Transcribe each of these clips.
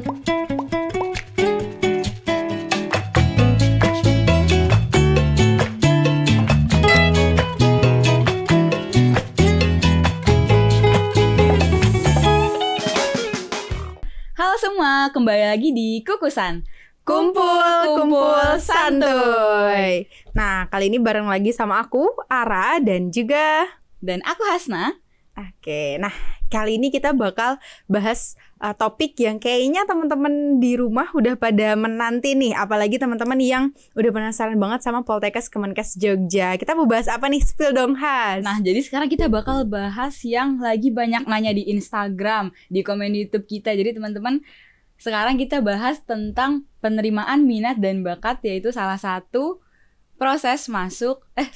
Halo semua, kembali lagi di Kukusan. Kumpul santuy. Nah, kali ini bareng lagi sama aku, Ara, dan juga Dan aku Hasna. Oke, nah kali ini kita bakal bahas topik yang kayaknya teman-teman di rumah udah pada menanti nih. Apalagi teman-teman yang udah penasaran banget sama Poltekkes Kemenkes Jogja. Kita mau bahas apa nih? Spill dong, Has. Nah, jadi sekarang kita bakal bahas yang lagi banyak nanya di Instagram, di komen YouTube kita. Jadi teman-teman, sekarang kita bahas tentang penerimaan minat dan bakat, yaitu salah satu proses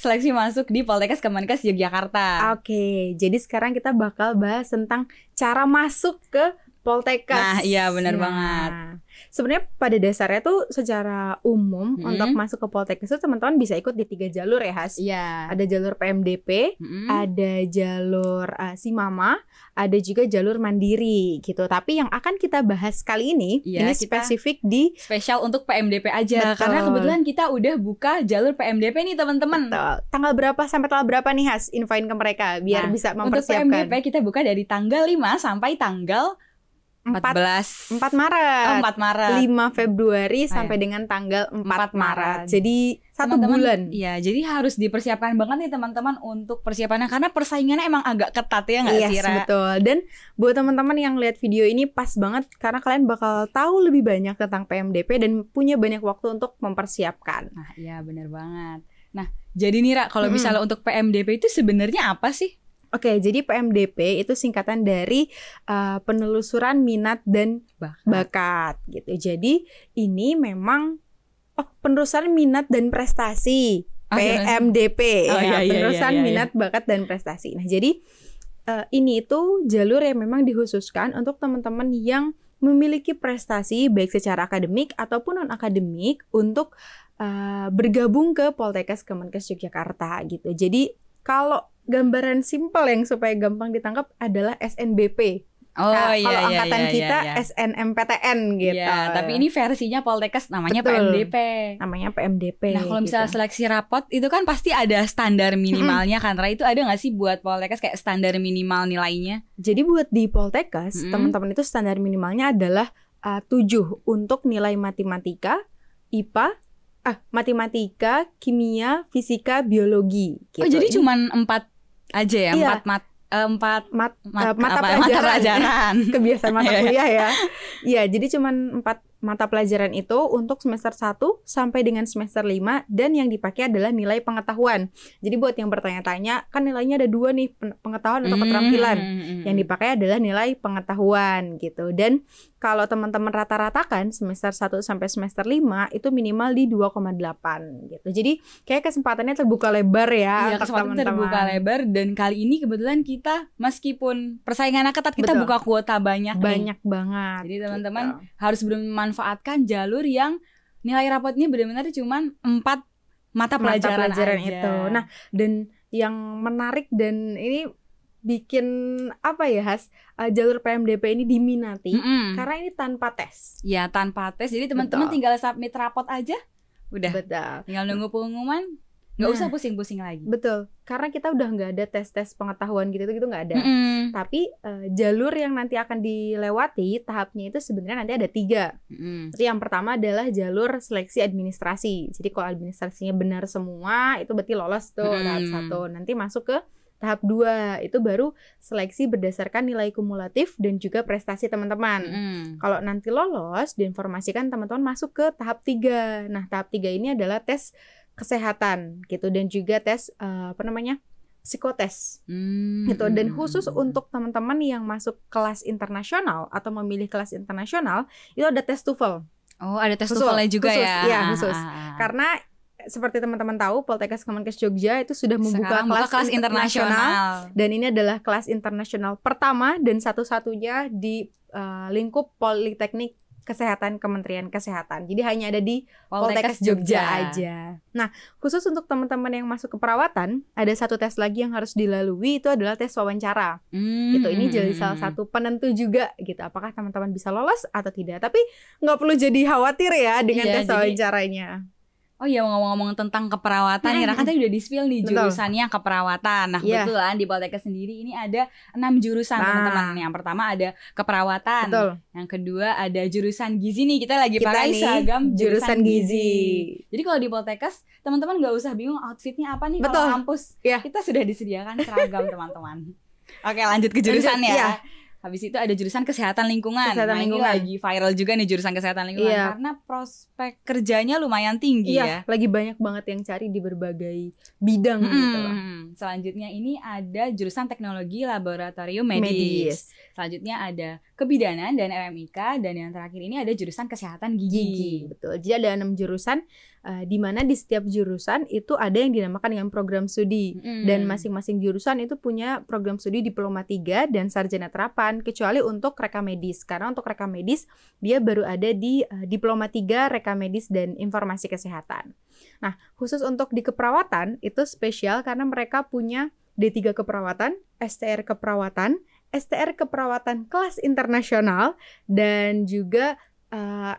seleksi masuk di Poltekkes Kemenkes Yogyakarta. Oke, jadi sekarang kita bakal bahas tentang cara masuk ke Poltekkes. Nah, iya benar banget. Sebenarnya pada dasarnya tuh secara umum untuk masuk ke Poltekkes itu teman-teman bisa ikut di 3 jalur ya, Has. Iya. Ada jalur PMDP, ada jalur Simama, ada juga jalur mandiri gitu. Tapi yang akan kita bahas kali ini spesifik di spesial untuk PMDP aja. Betul. Karena kebetulan kita udah buka jalur PMDP nih teman-teman. Tanggal berapa sampai tanggal berapa nih, Has? Infoin ke mereka biar bisa mempersiapkan. Untuk PMDP kita buka dari tanggal 5 sampai tanggal 4 Maret. 4 Maret. 5 Februari sampai dengan tanggal 4 Maret. Jadi teman-teman, bulan. Iya, jadi harus dipersiapkan banget nih teman-teman untuk persiapannya karena persaingannya emang agak ketat ya nggak sih, Ra? Betul. Dan buat teman-teman yang lihat video ini pas banget karena kalian bakal tahu lebih banyak tentang PMDP dan punya banyak waktu untuk mempersiapkan. Nah, iya benar banget. Nah, jadi nih, Ra, kalau misalnya untuk PMDP itu sebenarnya apa sih? Oke, jadi PMDP itu singkatan dari penelusuran minat dan bakat gitu. Jadi ini memang penelusuran minat dan prestasi, PMDP penelusuran minat, bakat dan prestasi. Nah, jadi ini itu jalur yang memang dikhususkan untuk teman-teman yang memiliki prestasi baik secara akademik ataupun non akademik untuk bergabung ke Poltekkes Kemenkes Yogyakarta gitu. Jadi kalau gambaran simpel yang supaya gampang ditangkap adalah SNBP. Kalau angkatan kita SNMPTN gitu. Iya, tapi ini versinya Poltekkes namanya PMDP. Namanya PMDP. Nah, kalau misalnya seleksi rapot itu kan pasti ada standar minimalnya kan. Itu ada nggak sih buat Poltekkes kayak standar minimal nilainya? Jadi buat di Poltekkes, teman-teman itu standar minimalnya adalah 7 untuk nilai matematika, IPA, matematika, kimia, fisika, biologi gitu. Oh, jadi cuman 4 aja ya? 4 mata pelajaran. Kebiasaan mata kuliah ya. Iya, jadi cuman 4 mata pelajaran itu untuk semester 1 sampai dengan semester 5 dan yang dipakai adalah nilai pengetahuan. Jadi buat yang bertanya-tanya, kan nilainya ada 2 nih, pengetahuan atau keterampilan. Yang dipakai adalah nilai pengetahuan gitu. Dan kalau teman-teman rata-ratakan semester 1 sampai semester 5 itu minimal di 2,8 gitu. Jadi kayak kesempatannya terbuka lebar ya. Iya, kesempatan terbuka lebar dan kali ini kebetulan kita meskipun persaingannya ketat kita buka kuota banyak banget. Jadi teman-teman harus memanfaatkan jalur yang nilai rapotnya benar-benar cuma 4 mata pelajaran aja. Itu. Nah, dan yang menarik dan ini bikin apa ya, Has, jalur PMDP ini diminati karena ini tanpa tes. Ya, tanpa tes. Jadi teman-teman tinggal submit rapot aja. Udah. Betul. Tinggal nunggu pengumuman. Nggak usah pusing-pusing lagi. Betul, karena kita udah nggak ada tes-tes pengetahuan gitu nggak ada. Tapi jalur yang nanti akan dilewati tahapnya itu sebenarnya nanti ada 3. Jadi yang pertama adalah jalur seleksi administrasi. Jadi kalau administrasinya benar semua itu berarti lolos tuh tahap 1. Nanti masuk ke tahap 2 itu baru seleksi berdasarkan nilai kumulatif dan juga prestasi teman-teman. Kalau nanti lolos diinformasikan teman-teman masuk ke tahap 3. Nah, tahap 3 ini adalah tes kesehatan gitu dan juga tes psikotes gitu. Dan khusus untuk teman-teman yang masuk kelas internasional atau memilih kelas internasional itu ada tes TOEFL. Oh, ada tes TOEFL-nya juga ya? Iya, khusus. Karena seperti teman-teman tahu, Poltekkes Kemenkes Jogja itu sudah membuka kelas internasional dan ini adalah kelas internasional pertama dan satu-satunya di lingkup Politeknik Kesehatan Kementerian Kesehatan. Jadi hanya ada di Poltekkes Poltekkes Jogja aja. Nah, khusus untuk teman-teman yang masuk keperawatan, ada satu tes lagi yang harus dilalui, itu adalah tes wawancara. Gitu. Ini jadi salah satu penentu juga gitu. Apakah teman-teman bisa lolos atau tidak? Tapi nggak perlu jadi khawatir ya dengan tes wawancaranya. Oh iya, ngomong-ngomong tentang keperawatan nih, kan tadi udah di-spill nih jurusannya keperawatan. Nah, kebetulan di Poltekkes sendiri ini ada 6 jurusan teman-teman. Yang pertama ada keperawatan. Betul. Yang kedua ada jurusan gizi nih. Kita lagi pakai seragam jurusan gizi. Jadi kalau di Poltekkes, teman-teman nggak usah bingung outfitnya apa nih kalau kampus. Kita sudah disediakan seragam teman-teman. Oke, lanjut ke jurusan ya. Habis itu ada jurusan kesehatan lingkungan. Ini lagi viral juga nih jurusan kesehatan lingkungan karena prospek kerjanya lumayan tinggi ya. Lagi banyak banget yang cari di berbagai bidang gitu loh. Selanjutnya ini ada jurusan teknologi laboratorium medis. Selanjutnya ada kebidanan dan LMIK, dan yang terakhir ini ada jurusan kesehatan gigi. Betul. Jadi ada 6 jurusan di mana di setiap jurusan itu ada yang dinamakan dengan program studi. Dan masing-masing jurusan itu punya program studi diploma 3 dan sarjana terapan, kecuali untuk reka medis. Karena untuk reka medis dia baru ada di diploma 3 reka medis dan informasi kesehatan. Nah, khusus untuk di keperawatan itu spesial karena mereka punya D3 keperawatan, STR keperawatan, STR keperawatan kelas internasional, dan juga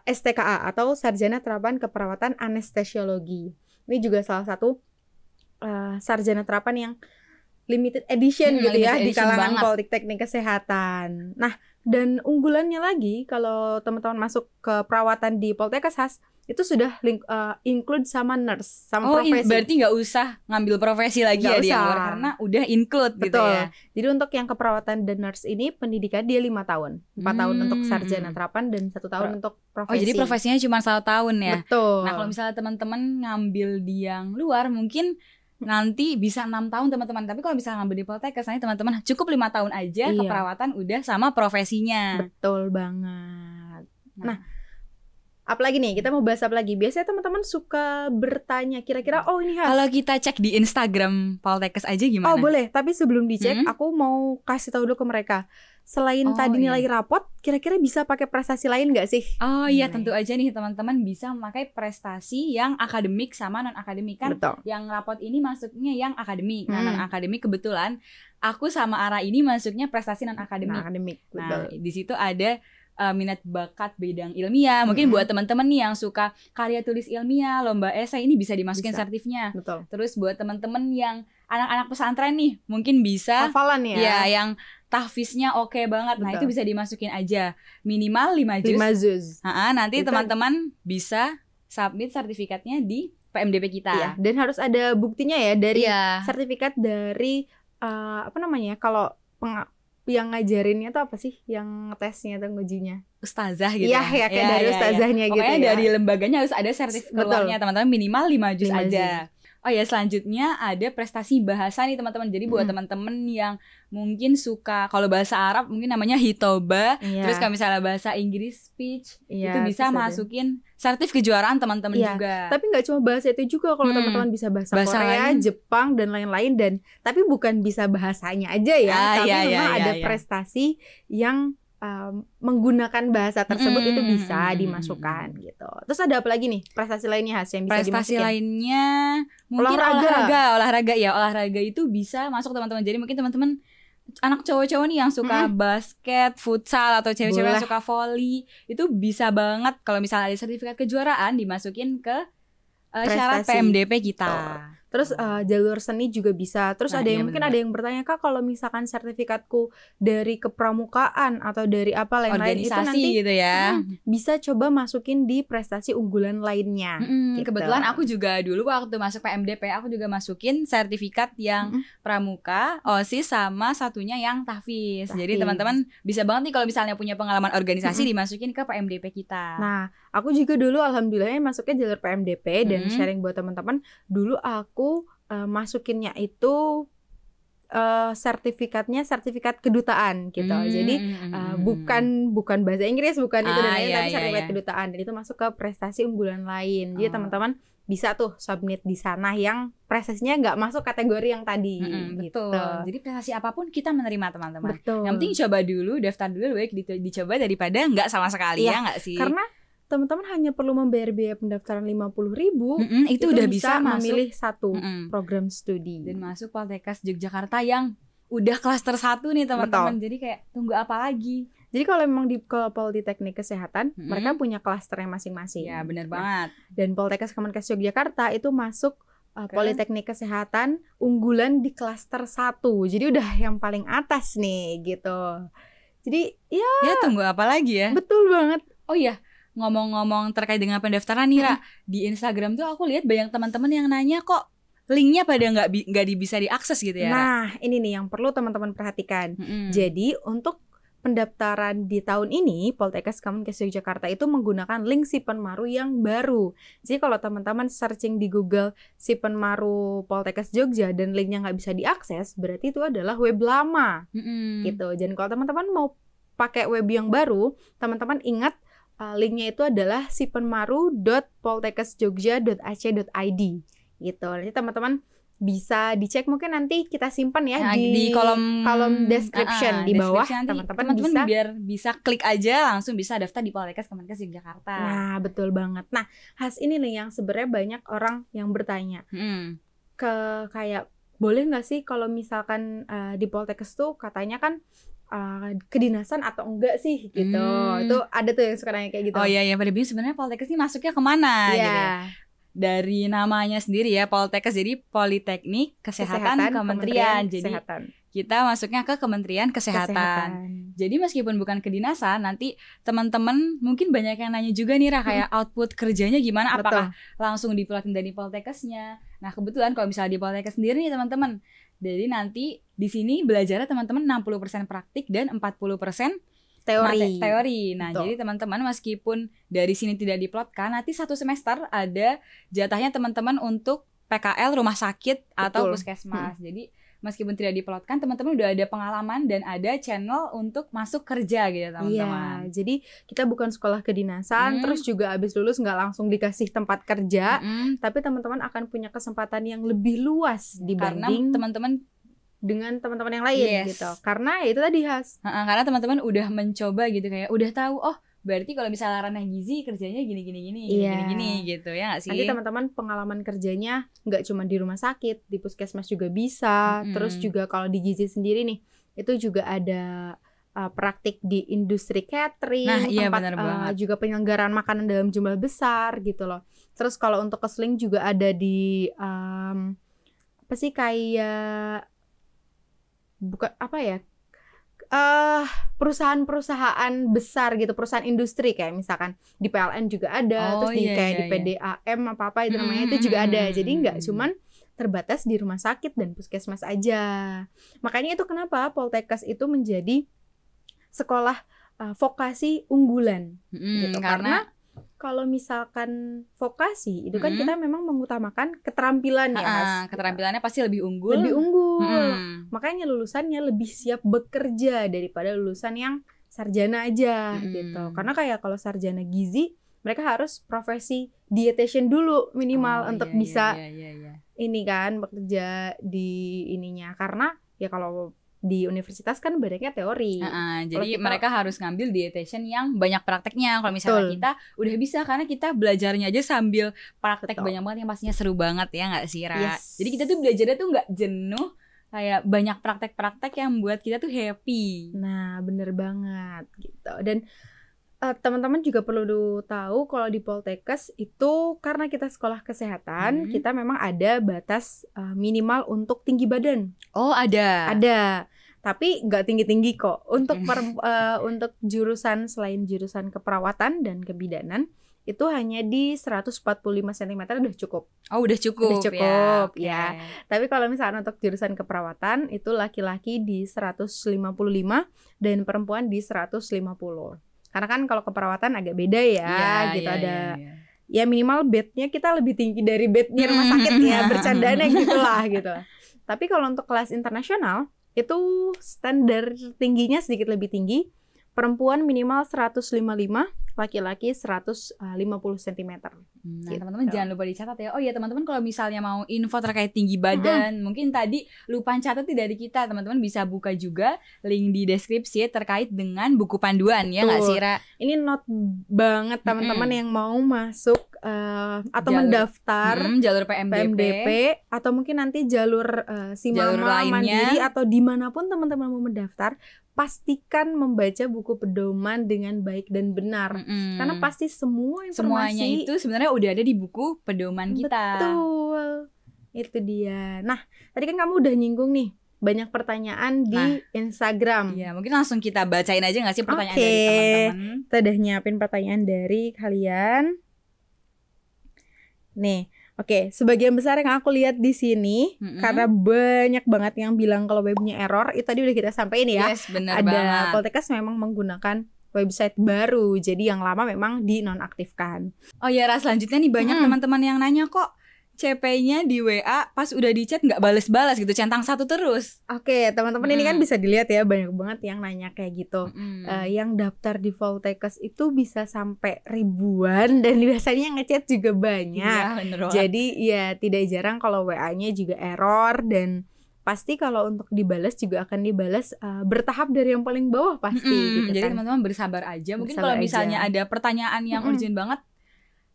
STKA atau Sarjana Terapan Keperawatan Anestesiologi. Ini juga salah satu sarjana terapan yang limited edition gitu ya di kalangan Politeknik Kesehatan. Nah, dan unggulannya lagi kalau teman-teman masuk ke perawatan di Poltekkes itu sudah include sama nurse, sama profesi. Berarti nggak usah ngambil profesi lagi ya di luar karena udah include. Betul. Gitu ya. Jadi untuk yang keperawatan dan nurse ini pendidikan dia 5 tahun. 4 tahun untuk sarjana terapan dan 1 tahun untuk profesi. Oh, jadi profesinya cuma 1 tahun ya. Betul. Nah, kalau misalnya teman-teman ngambil di yang luar mungkin nanti bisa 6 tahun teman-teman. Tapi kalau misalnya ngambil di Poltekkes, nanti teman-teman cukup 5 tahun aja keperawatan udah sama profesinya. Betul banget. Nah, apalagi nih, kita mau bahas apa lagi? Biasanya teman-teman suka bertanya, kira-kira ini kalau kita cek di Instagram Poltekkes aja gimana? Oh boleh, tapi sebelum dicek aku mau kasih tahu dulu ke mereka. Selain tadi nilai rapot, kira-kira bisa pakai prestasi lain nggak sih? Oh iya, tentu aja nih teman-teman bisa memakai prestasi yang akademik sama non-akademik kan. Betul. Yang rapot ini masuknya yang akademik. Nah, non-akademik kebetulan aku sama Ara ini masuknya prestasi non-akademik. Nah, di situ ada minat bakat bidang ilmiah. Mungkin buat teman-teman nih yang suka karya tulis ilmiah, lomba esai, ini bisa dimasukin sertifnya. Betul. Terus buat teman-teman yang anak-anak pesantren nih, mungkin bisa hafalan ya. Ya, yang tahfiznya oke banget. Betul. Nah, itu bisa dimasukin aja. Minimal 5 juz. 5 juz. Nanti teman-teman bisa submit sertifikatnya di PMDP kita. Iya, dan harus ada buktinya ya dari sertifikat dari kalau yang ngajarinnya tuh apa sih? Yang tesnya tuh ngujinya? Ustazah gitu. Iya, kayak dari ustazahnya gitu ya. Pokoknya dari lembaganya harus ada sertifikat keluarnya, teman-teman, minimal 5 juz aja. Oh ya, selanjutnya ada prestasi bahasa nih teman-teman. Jadi buat teman-teman yang mungkin suka, kalau bahasa Arab mungkin namanya hitoba. Terus kalau misalnya bahasa Inggris speech, itu bisa masukin sertif kejuaraan teman-teman juga. Tapi nggak cuma bahasa itu juga, kalau teman-teman bisa bahasa Korea, lain, Jepang dan lain-lain, dan tapi bukan bisa bahasanya aja ya. Tapi memang ada prestasi yang menggunakan bahasa tersebut itu bisa dimasukkan gitu. Terus ada apa lagi nih prestasi lainnya yang bisa dimasukin? Prestasi lainnya mungkin olahraga itu bisa masuk teman-teman. Jadi mungkin teman-teman anak cowok-cowok nih yang suka basket, futsal, atau cewek-cewek yang suka volley, itu bisa banget kalau misalnya ada sertifikat kejuaraan dimasukin ke syarat PMDP kita. Terus jalur seni juga bisa. Terus ada yang mungkin ada yang bertanya, Kak, kalau misalkan sertifikatku dari kepramukaan atau dari apa lain-lain itu nanti gitu ya, bisa coba masukin di prestasi unggulan lainnya. Gitu. Kebetulan aku juga dulu waktu masuk PMDP aku juga masukin sertifikat yang pramuka, OSIS, sama satunya yang tahfiz. Jadi teman-teman bisa banget nih kalau misalnya punya pengalaman organisasi dimasukin ke PMDP kita. Nah, aku juga dulu alhamdulillahnya masuknya jalur PMDP dan sharing buat teman-teman. Dulu aku masukinnya itu sertifikatnya sertifikat kedutaan gitu. Jadi bukan bahasa Inggris, bukan itu dan lain, tapi sertifikat kedutaan, dan itu masuk ke prestasi unggulan lain. Jadi teman-teman bisa tuh submit di sana yang prestasinya nggak masuk kategori yang tadi. Betul. Jadi prestasi apapun kita menerima, teman-teman. Betul. Yang penting coba dulu, daftar dulu, baik dicoba daripada nggak sama sekali, ya nggak sih? Karena teman-teman hanya perlu membayar biaya pendaftaran 50.000, itu udah bisa memilih satu program studi dan masuk Poltekkes Yogyakarta yang udah klaster 1 nih, teman-teman. Jadi kayak tunggu apa lagi? Jadi kalau memang di Politeknik Kesehatan, mereka punya klasternya masing-masing. Ya, benar banget. Dan Poltekkes Kemenkes Yogyakarta itu masuk Politeknik Kesehatan unggulan di klaster 1. Jadi udah yang paling atas nih gitu. Jadi ya tunggu apa lagi ya? Betul banget. Oh iya, ngomong-ngomong terkait dengan pendaftaran nih, Ra, di Instagram tuh aku lihat banyak teman-teman yang nanya kok linknya pada nggak bisa diakses gitu ya. Nah, ini nih yang perlu teman-teman perhatikan. Jadi untuk pendaftaran di tahun ini, Poltekkes Kemenkes Yogyakarta itu menggunakan link Sipenmaru yang baru. Jadi kalau teman-teman searching di Google Sipenmaru Poltekkes Jogja dan linknya nggak bisa diakses, berarti itu adalah web lama. Gitu. Dan kalau teman-teman mau pakai web yang baru, teman-teman ingat linknya itu adalah sipenmaru.poltekkesjogja.ac.id gitu. Nanti teman-teman bisa dicek, mungkin nanti kita simpan ya di kolom description di bawah. Teman-teman biar bisa klik aja langsung bisa daftar di Poltekkes Kemenkes Yogyakarta. Nah, betul banget. Nah, ini nih yang sebenarnya banyak orang yang bertanya. Kayak boleh nggak sih kalau misalkan di Poltekkes tuh katanya kan kedinasan atau enggak sih gitu. Itu ada tuh yang suka nanya kayak gitu. Oh iya, pada bingung sebenarnya Poltekkes ini masuknya kemana gitu. Dari namanya sendiri ya, Poltekkes, jadi Politeknik Kesehatan Kementerian. Jadi kita masuknya ke Kementerian Kesehatan. Jadi meskipun bukan kedinasan, nanti teman-teman mungkin banyak yang nanya juga nih, Ra, kayak output kerjanya gimana? Apakah langsung diplotin dari Poltekkesnya? Nah, kebetulan kalau misalnya di Poltekkes sendiri nih teman-teman, jadi nanti di sini belajarnya teman-teman 60% praktik dan 40% teori. Nah, jadi teman-teman meskipun dari sini tidak diplotkan, nanti satu semester ada jatahnya teman-teman untuk PKL rumah sakit atau puskesmas. Jadi meskipun tidak diplotkan, teman-teman udah ada pengalaman dan ada channel untuk masuk kerja gitu, teman-teman. Iya, jadi kita bukan sekolah kedinasan, terus juga abis lulus nggak langsung dikasih tempat kerja, tapi teman-teman akan punya kesempatan yang lebih luas dibanding karena teman-teman dengan teman-teman yang lain gitu. Karena itu tadi karena teman-teman udah mencoba gitu, kayak udah tahu, oh berarti kalau misalnya ranah gizi kerjanya gini gitu ya nggak sih? Nanti teman-teman pengalaman kerjanya nggak cuma di rumah sakit, di puskesmas juga bisa. Terus juga kalau di gizi sendiri nih, itu juga ada praktik di industri catering, tempat juga penyelenggaraan makanan dalam jumlah besar gitu loh. Terus kalau untuk keseling juga ada di apa sih, kayak bukan apa ya, perusahaan-perusahaan besar gitu, perusahaan industri kayak misalkan di PLN juga ada, terus di PDAM apa itu namanya, itu juga ada. Jadi nggak cuman terbatas di rumah sakit dan puskesmas aja. Makanya itu kenapa Poltekkes itu menjadi sekolah vokasi unggulan gitu. Karena kalau misalkan vokasi itu kan kita memang mengutamakan keterampilan ya, keterampilannya pasti lebih unggul. Makanya lulusannya lebih siap bekerja daripada lulusan yang sarjana aja gitu. Karena kayak kalau sarjana gizi, mereka harus profesi dietitian dulu minimal untuk bisa ini kan bekerja di ininya. Karena ya kalau di universitas kan banyaknya teori. Jadi mereka harus ngambil dietitian yang banyak prakteknya. Kalau misalnya kita udah bisa, karena kita belajarnya aja sambil praktek banyak banget yang pastinya seru banget ya nggak sih, Ra? Jadi kita tuh belajarnya tuh nggak jenuh, kayak banyak praktek-praktek yang buat kita tuh happy. Nah, bener banget gitu. Dan teman-teman juga perlu tahu kalau di Poltekkes itu karena kita sekolah kesehatan, kita memang ada batas minimal untuk tinggi badan. Oh, ada. Tapi nggak tinggi-tinggi kok. Untuk untuk jurusan selain jurusan keperawatan dan kebidanan itu hanya di 145 cm udah cukup. Oh, udah cukup ya. Tapi kalau misalnya untuk jurusan keperawatan itu laki-laki di 155 dan perempuan di 150. Karena kan kalau keperawatan agak beda ya, gitu ada. Ya minimal bednya kita lebih tinggi dari bednya rumah sakit ya, bercandanya gitulah gitu. Tapi kalau untuk kelas internasional itu standar tingginya sedikit lebih tinggi. Perempuan minimal 155, laki-laki 150 cm. Nah, Gitu. teman-teman jangan lupa dicatat ya. Oh iya, teman-teman kalau misalnya mau info terkait tinggi badan, mungkin tadi lupa catat dari kita, teman-teman bisa buka juga link di deskripsi terkait dengan buku panduan ya nggak sih, Ra? Ini not banget teman-teman yang mau masuk atau mendaftar jalur PMDP atau mungkin nanti jalur si Jalur Mama lainnya. Mandiri atau dimanapun teman-teman mau mendaftar, pastikan membaca buku pedoman dengan baik dan benar. Karena pasti semua informasi semuanya itu sebenarnya udah ada di buku pedoman kita. Betul. Itu dia. Nah, tadi kan kamu udah nyinggung nih banyak pertanyaan di Instagram. Iya, mungkin langsung kita bacain aja nggak sih pertanyaan Oke. dari teman-teman? Kita udah nyiapin pertanyaan dari kalian. Nih, oke, sebagian besar yang aku lihat di sini karena banyak banget yang bilang kalau webnya error, itu tadi udah kita sampaikan ya. Yes, benar Ada banget. Poltekkes memang menggunakan website baru, jadi yang lama memang dinonaktifkan. Oh ya, Ra, selanjutnya nih banyak teman-teman yang nanya kok CP-nya di WA pas udah di chat nggak bales-balas gitu, centang satu terus. Oke, teman-teman ini kan bisa dilihat ya, banyak banget yang nanya kayak gitu. Yang daftar di Poltekkes itu bisa sampai ribuan dan biasanya ngechat juga banyak. Iya, bener banget. Jadi ya tidak jarang kalau WA-nya juga error dan pasti kalau untuk dibalas juga akan dibalas bertahap dari yang paling bawah pasti gitu Jadi kan. teman-teman bersabar aja. Mungkin Bersabar kalau misalnya aja. ada pertanyaan yang urgent banget,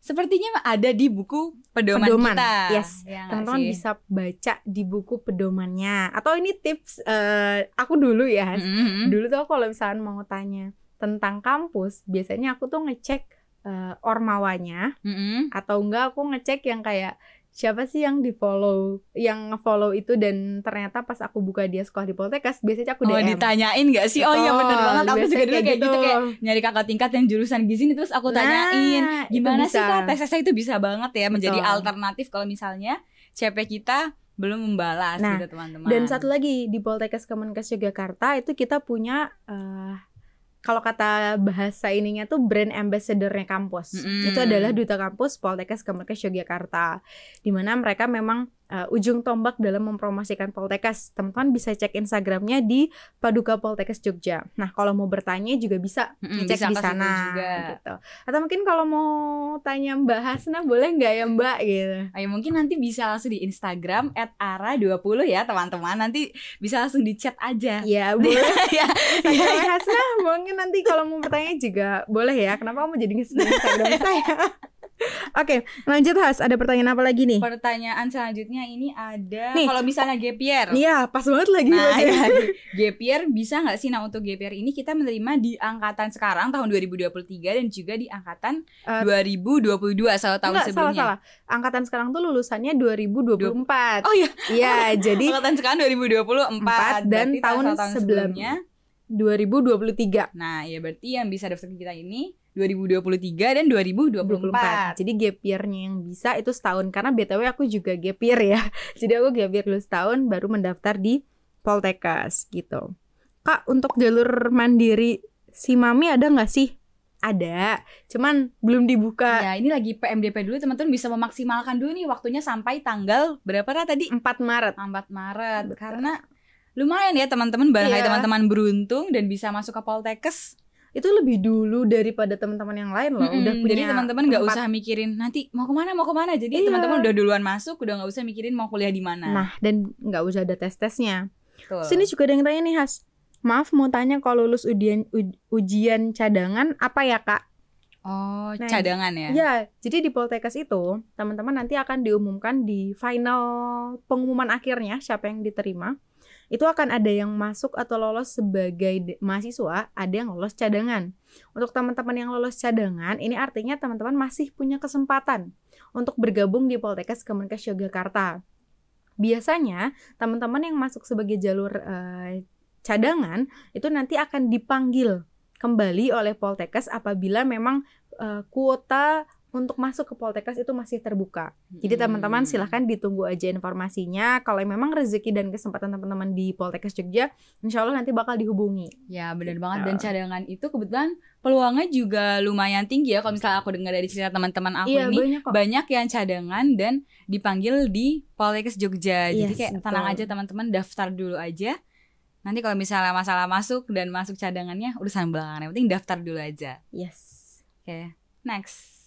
sepertinya ada di buku pedoman kita. Yes, Ya nggak teman-teman sih? bisa baca di buku pedomannya. Atau ini tips aku dulu ya, Has. Dulu tuh kalau misalnya mau tanya tentang kampus, biasanya aku tuh ngecek ormawanya, atau enggak aku ngecek yang kayak siapa sih yang di-follow, yang nge-follow itu, dan ternyata pas aku buka dia sekolah di Poltekkes, biasanya aku DM. Oh, ditanyain gak sih? Oh iya, bener banget. Aku juga dulu kayak gitu, kayak gitu. nyari kakak tingkat yang jurusan gizi nih, terus aku tanyain itu gimana sih bisa. Kak tesnya itu bisa banget ya menjadi Betul. alternatif kalau misalnya CP kita belum membalas Nah, gitu teman-teman. Dan satu lagi di Poltekkes Kemenkes Yogyakarta itu kita punya kalau kata bahasa ininya tuh brand ambassador-nya kampus. Itu adalah duta kampus Poltekkes Kemenkes Yogyakarta. Di mana mereka memang ujung tombak dalam mempromosikan Poltekkes. Teman-teman bisa cek Instagramnya di Paduka Poltekkes Jogja. Nah, kalau mau bertanya juga bisa bisa cek di ke situ sana juga. gitu. Atau mungkin kalau mau tanya Mbak Hasna boleh nggak ya Mbak gitu. Ayo mungkin nanti bisa langsung di Instagram @ara20 ya teman-teman. Nanti bisa langsung di chat aja. Ya boleh. ya. Instagram Hasna mungkin nanti kalau mau bertanya juga boleh ya. Kenapa kamu jadi nge-spam Instagram saya? Oke, lanjut Has. Ada pertanyaan apa lagi nih? Pertanyaan selanjutnya ini ada Nih. kalau misalnya gap year. Iya, pas banget lagi Nah, Mas, ya. ya, gap year bisa nggak sih? Nah, untuk gap year ini kita menerima di angkatan sekarang tahun 2023 dan juga di angkatan 2022 tahun Enggak, sebelumnya. salah. Angkatan sekarang tuh lulusannya 2024. Oh iya, Iya, jadi angkatan sekarang 2024 dan berarti tahun sebelumnya 2023. Nah, ya berarti yang bisa daftar ke kita ini 2023 dan 2024. Jadi gap year-nya yang bisa itu setahun. Karena BTW aku juga gap year ya. Jadi aku gap year dulu setahun baru mendaftar di Poltekkes gitu. Kak, untuk jalur mandiri si Mami ada nggak sih? Ada, cuman belum dibuka. Ya, ini lagi PMDP dulu, teman-teman bisa memaksimalkan dulu nih waktunya sampai tanggal berapa tadi? 4 Maret. 4 Maret. Betul. Karena lumayan ya teman-teman, barangkali Iya. teman-teman beruntung dan bisa masuk ke Poltekkes. Itu lebih dulu daripada teman-teman yang lain loh. Udah punya Jadi teman-teman nggak 4. usah mikirin nanti mau kemana. Jadi Iya. teman-teman udah duluan masuk, udah nggak usah mikirin mau kuliah di mana. Nah, dan nggak usah ada tes-tesnya. Betul. Sini juga ada yang tanya nih Has. Maaf mau tanya kalau lulus ujian cadangan apa ya Kak? Oh, Nah, cadangan ya? Ya, jadi di Poltekkes itu teman-teman nanti akan diumumkan di final pengumuman akhirnya siapa yang diterima. Itu akan ada yang masuk atau lolos sebagai mahasiswa, ada yang lolos cadangan. Untuk teman-teman yang lolos cadangan, ini artinya teman-teman masih punya kesempatan untuk bergabung di Poltekkes Kemenkes Yogyakarta. Biasanya teman-teman yang masuk sebagai jalur cadangan itu nanti akan dipanggil kembali oleh Poltekkes apabila memang kuota untuk masuk ke Poltekkes itu masih terbuka. Jadi teman-teman silahkan ditunggu aja informasinya. Kalau memang rezeki dan kesempatan teman-teman di Poltekkes Jogja, insya Allah nanti bakal dihubungi. Ya benar banget, dan cadangan itu kebetulan peluangnya juga lumayan tinggi ya. Kalau misalnya aku dengar dari cerita teman-teman aku ini banyak yang cadangan dan dipanggil di Poltekkes Jogja. Jadi kayak tenang aja teman-teman, daftar dulu aja. Nanti kalau misalnya masalah masuk dan masuk cadangannya urusan belakangan, yang penting daftar dulu aja. Yes. Oke, next.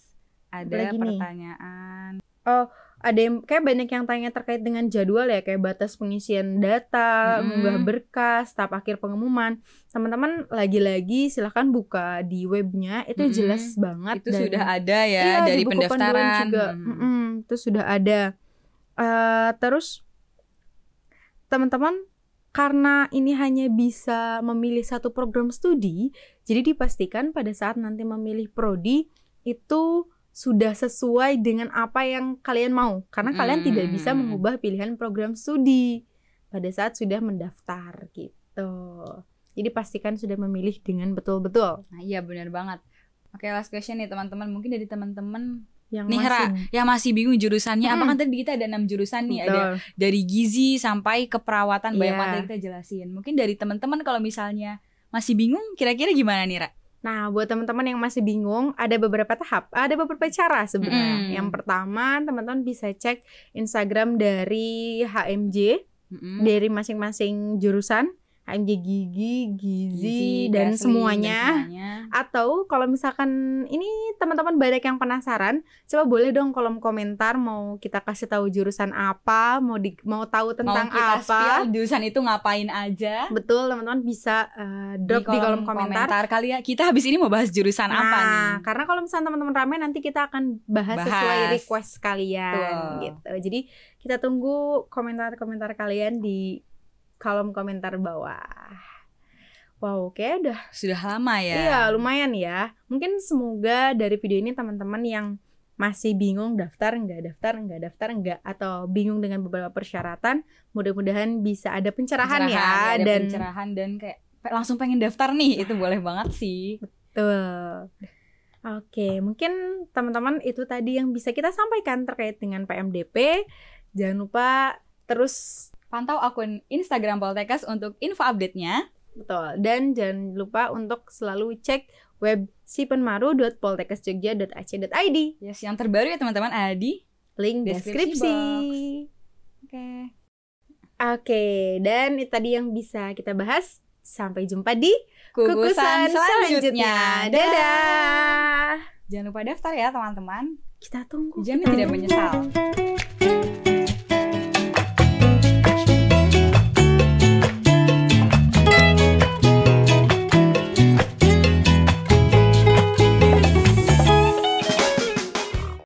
Ada pertanyaan. Oh, ada yang kayak banyak yang tanya terkait dengan jadwal ya, kayak batas pengisian data, mengunggah berkas, tahap akhir pengumuman. Teman-teman lagi-lagi silahkan buka di webnya, itu jelas banget. Itu dan sudah ada ya dari pendaftaran juga. Itu sudah ada. Terus teman-teman, karena ini hanya bisa memilih satu program studi, jadi dipastikan pada saat nanti memilih prodi itu sudah sesuai dengan apa yang kalian mau. Karena kalian tidak bisa mengubah pilihan program studi pada saat sudah mendaftar gitu. Jadi pastikan sudah memilih dengan betul-betul. Nah, iya benar banget. Oke, last question nih teman-teman. Mungkin dari teman-teman yang masih bingung jurusannya. Apa kan tadi kita ada 6 jurusan nih. Betul. Ada dari gizi sampai keperawatan, banyak banget yang kita jelasin. Mungkin dari teman-teman kalau misalnya masih bingung, kira-kira gimana nih, Ra? Nah, buat teman-teman yang masih bingung, ada beberapa tahap, ada beberapa cara sebenarnya. Yang pertama, teman-teman bisa cek Instagram dari HMJ, dari masing-masing jurusan, HMJ gizi dan semuanya. Atau kalau misalkan ini teman-teman banyak yang penasaran, coba boleh dong kolom komentar mau kita kasih tahu jurusan apa, mau tahu tentang kita apa, jurusan itu ngapain aja. Betul, teman-teman bisa drop di kolom komentar kali ya. Kita habis ini mau bahas jurusan apa nih? Karena kalau misalnya teman-teman rame, nanti kita akan bahas sesuai request kalian gitu. Jadi kita tunggu komentar-komentar kalian di kolom komentar bawah. Wow, kayak sudah lama ya. Iya, lumayan ya. Mungkin semoga dari video ini teman-teman yang masih bingung daftar enggak, atau bingung dengan beberapa persyaratan, mudah-mudahan bisa ada pencerahan ya. Dan pencerahan dan kayak langsung pengen daftar nih, itu boleh banget sih. Betul. Oke, mungkin teman-teman itu tadi yang bisa kita sampaikan terkait dengan PMDP. Jangan lupa terus pantau akun Instagram Poltekkes untuk info update-nya. Betul. Dan jangan lupa untuk selalu cek web sipenmaru.poltekkesjogja.ac.id. Yes, yang terbaru ya teman-teman ada di link deskripsi. Oke, dan itu tadi yang bisa kita bahas. Sampai jumpa di kukusan selanjutnya. Dadah. Jangan lupa daftar ya teman-teman. Kita tunggu. Jamin tidak menyesal.